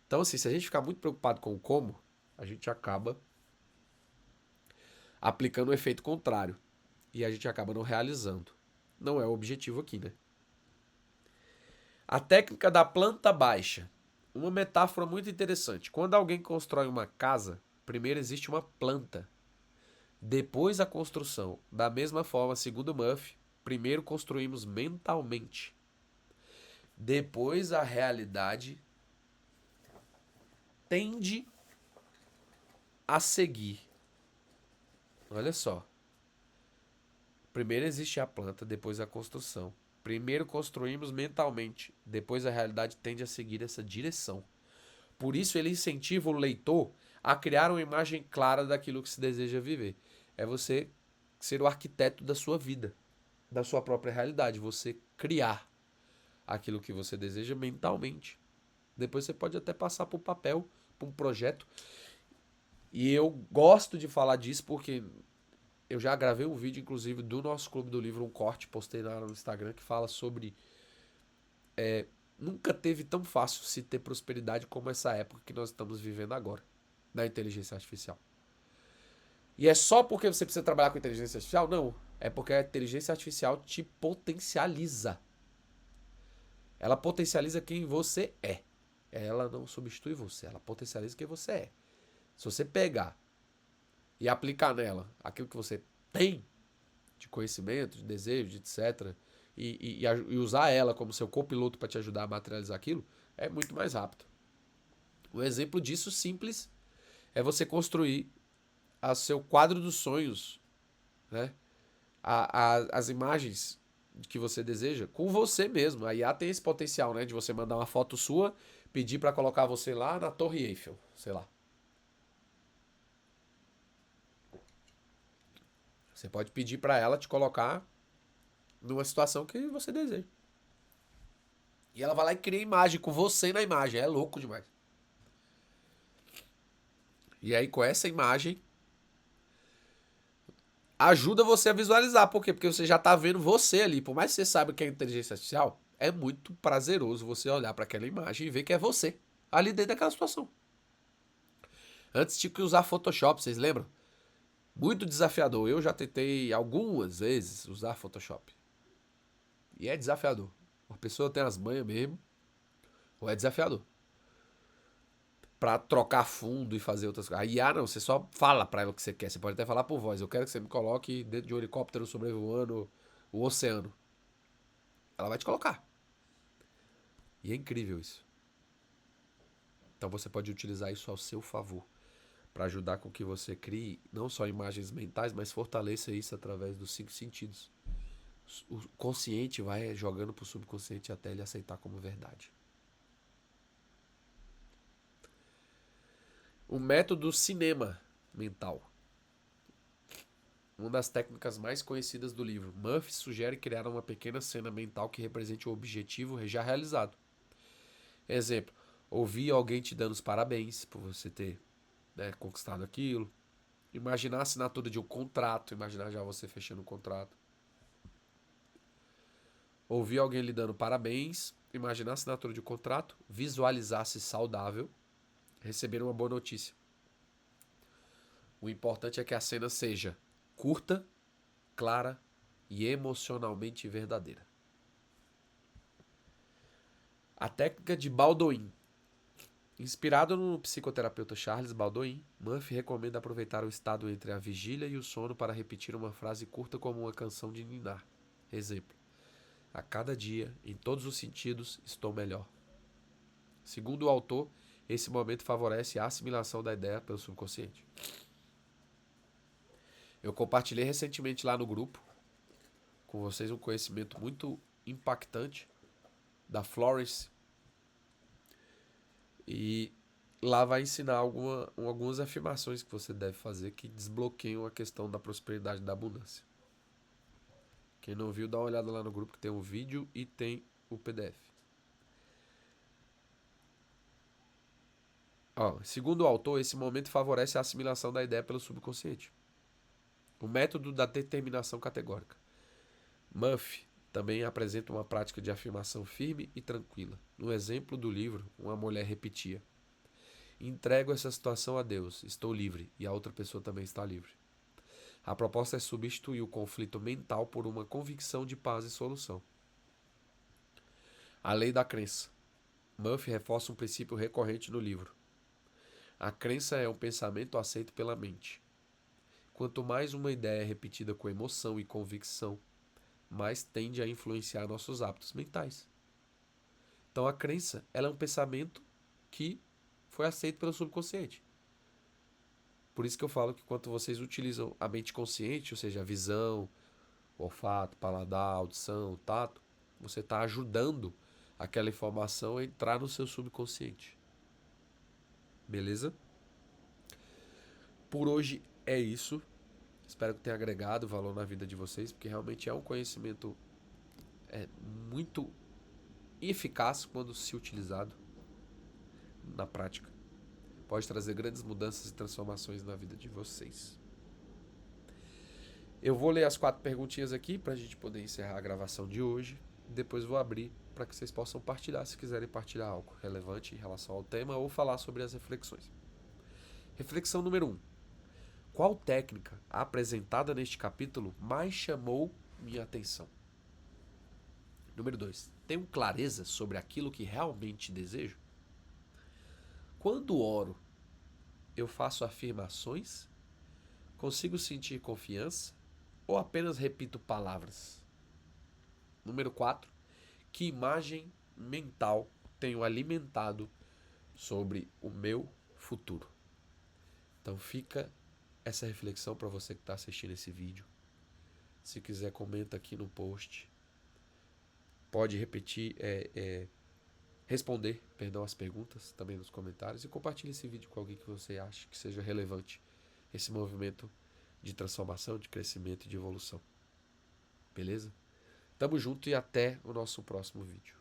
A: Então assim, se a gente ficar muito preocupado com o como, a gente acaba aplicando o efeito contrário. E a gente acaba não realizando. Não é o objetivo aqui, né? A técnica da planta baixa. Uma metáfora muito interessante. Quando alguém constrói uma casa, primeiro existe uma planta. Depois a construção. Da mesma forma, segundo Murphy, primeiro construímos mentalmente. Depois a realidade tende a seguir. Olha só. Primeiro existe a planta, depois a construção. Primeiro construímos mentalmente, depois a realidade tende a seguir essa direção. Por isso ele incentiva o leitor a criar uma imagem clara daquilo que se deseja viver. É você ser o arquiteto da sua vida, da sua própria realidade. Você criar aquilo que você deseja mentalmente. Depois você pode até passar para o papel, para um projeto. E eu gosto de falar disso porque eu já gravei um vídeo, inclusive, do nosso Clube do Livro, um corte, postei lá no Instagram, que fala sobre nunca teve tão fácil se ter prosperidade como essa época que nós estamos vivendo agora, na inteligência artificial. E é só porque você precisa trabalhar com inteligência artificial? Não. É porque a inteligência artificial te potencializa. Ela potencializa quem você é. Ela não substitui você, ela potencializa quem você é. Se você pegar e aplicar nela aquilo que você tem de conhecimento, de desejo, de etc., e usar ela como seu copiloto para te ajudar a materializar aquilo, é muito mais rápido. Um exemplo disso simples é você construir o seu quadro dos sonhos, né? As imagens que você deseja com você mesmo. A IA tem esse potencial, né, de você mandar uma foto sua, pedir para colocar você lá na Torre Eiffel, sei lá. Você pode pedir para ela te colocar numa situação que você deseja. E ela vai lá e cria imagem com você na imagem. É louco demais. E aí, com essa imagem, ajuda você a visualizar. Por quê? Porque você já tá vendo você ali. Por mais que você saiba que é inteligência artificial, é muito prazeroso você olhar para aquela imagem e ver que é você ali dentro daquela situação. Antes tinha que usar Photoshop, vocês lembram? Muito desafiador. Eu já tentei algumas vezes usar Photoshop. E é desafiador. Uma pessoa tem as manhas mesmo, ou é desafiador. Pra trocar fundo e fazer outras coisas. A IA não, você só fala pra ela o que você quer. Você pode até falar por voz. Eu quero que você me coloque dentro de um helicóptero sobrevoando o oceano. Ela vai te colocar. E é incrível isso. Então você pode utilizar isso ao seu favor. Para ajudar com que você crie não só imagens mentais, mas fortaleça isso através dos 5 sentidos. O consciente vai jogando pro subconsciente até ele aceitar como verdade. O método cinema mental. Uma das técnicas mais conhecidas do livro. Murphy sugere criar uma pequena cena mental que represente o objetivo já realizado. Exemplo, ouvir alguém te dando os parabéns por você ter, né, conquistado aquilo. Imaginar a assinatura de um contrato, imaginar já você fechando um contrato. Ouvir alguém lhe dando parabéns, imaginar a assinatura de um contrato, visualizar-se saudável, receber uma boa notícia. O importante é que a cena seja curta, clara e emocionalmente verdadeira. A técnica de Baldwin. Inspirado no psicoterapeuta Charles Baldwin, Murphy recomenda aproveitar o estado entre a vigília e o sono para repetir uma frase curta como uma canção de ninar. Exemplo: a cada dia, em todos os sentidos, estou melhor. Segundo o autor, esse momento favorece a assimilação da ideia pelo subconsciente. Eu compartilhei recentemente lá no grupo com vocês um conhecimento muito impactante da Florence. E lá vai ensinar algumas afirmações que você deve fazer que desbloqueiam a questão da prosperidade e da abundância. Quem não viu, dá uma olhada lá no grupo que tem um vídeo e tem o PDF. Segundo o autor, esse momento favorece a assimilação da ideia pelo subconsciente. O método da determinação categórica. Murphy também apresenta uma prática de afirmação firme e tranquila. No exemplo do livro, uma mulher repetia: entrego essa situação a Deus, estou livre, e a outra pessoa também está livre. A proposta é substituir o conflito mental por uma convicção de paz e solução. A lei da crença. Murphy reforça um princípio recorrente no livro. A crença é um pensamento aceito pela mente. Quanto mais uma ideia é repetida com emoção e convicção, mais tende a influenciar nossos hábitos mentais. Então a crença, ela é um pensamento que foi aceito pelo subconsciente. Por isso que eu falo que quando vocês utilizam a mente consciente, ou seja, a visão, o olfato, paladar, audição, tato, você está ajudando aquela informação a entrar no seu subconsciente. Beleza? Por hoje é isso. Espero que tenha agregado valor na vida de vocês, porque realmente é um conhecimento muito eficaz quando se utilizado na prática. Pode trazer grandes mudanças e transformações na vida de vocês. Eu vou ler as 4 perguntinhas aqui para a gente poder encerrar a gravação de hoje. Depois vou abrir para que vocês possam partilhar, se quiserem partilhar algo relevante em relação ao tema ou falar sobre as reflexões. Reflexão número 1. Qual técnica apresentada neste capítulo mais chamou minha atenção? Número 2. Tenho clareza sobre aquilo que realmente desejo? Quando oro, eu faço afirmações? Consigo sentir confiança? Ou apenas repito palavras? Número 4. Que imagem mental tenho alimentado sobre o meu futuro? Então fica essa reflexão para você que está assistindo esse vídeo. Se quiser, comenta aqui no post. Pode repetir, responder, as perguntas também nos comentários e compartilhe esse vídeo com alguém que você acha que seja relevante esse movimento de transformação, de crescimento e de evolução. Beleza? Tamo junto e até o nosso próximo vídeo.